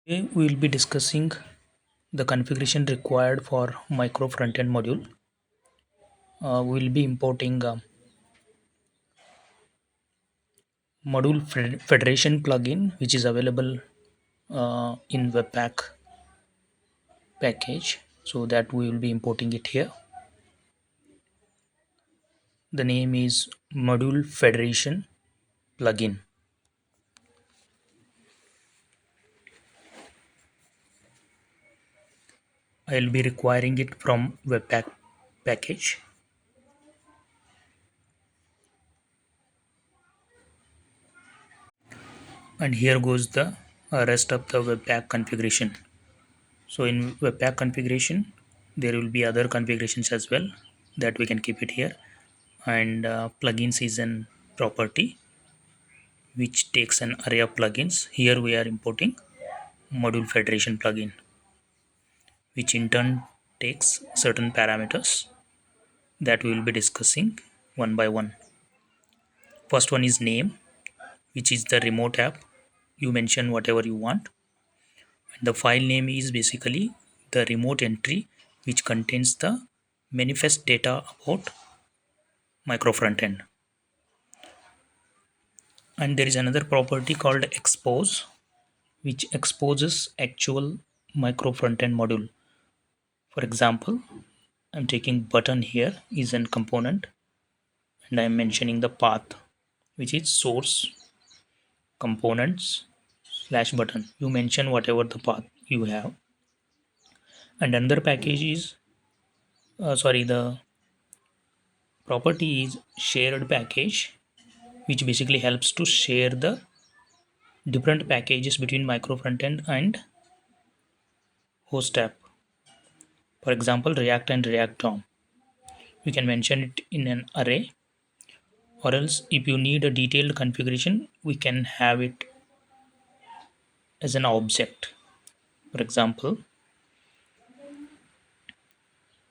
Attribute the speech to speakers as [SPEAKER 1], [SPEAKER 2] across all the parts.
[SPEAKER 1] Today we will be discussing the configuration required for micro frontend module. We will be importing module federation plugin which is available in Webpack package. So that we will be importing it here. The name is module federation plugin. I will be requiring it from Webpack package. And here goes the rest of the Webpack configuration. So in Webpack configuration, there will be other configurations as well that we can keep it here. And plugins is an property which takes an array of plugins. Here we are importing module federation plugin, which in turn takes certain parameters that we will be discussing one by one. First one is name, which is the remote app. You mention whatever you want. And the file name is basically the remote entry which contains the manifest data about micro frontend. And there is another property called expose, which exposes actual micro frontend module. For example, I'm taking button here is an component and I'm mentioning the path, which is source components slash button. You mention whatever the path you have. And another package is the property is shared package, which basically helps to share the different packages between micro frontend and host app. For example, React and React DOM. You can mention it in an array, or else if you need a detailed configuration, we can have it as an object. For example,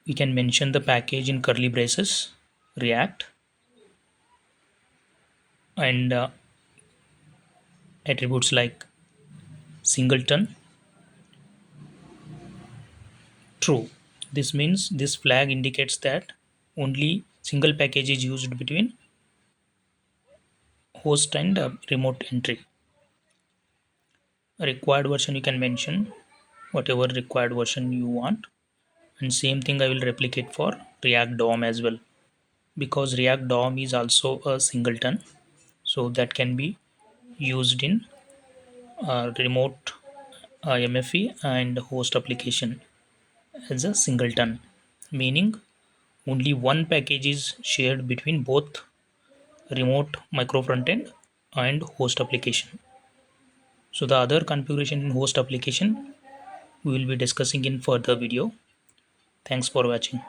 [SPEAKER 1] we can mention the package in curly braces, React, and attributes like singleton true. This means this flag indicates that only single package is used between host and remote entry. A required version you can mention whatever required version you want, and same thing I will replicate for React DOM as well, because React DOM is also a singleton, so that can be used in remote MFE and host application as a singleton, meaning only one package is shared between both remote micro frontend and host application. So the other configuration in host application we will be discussing in further video. Thanks for watching.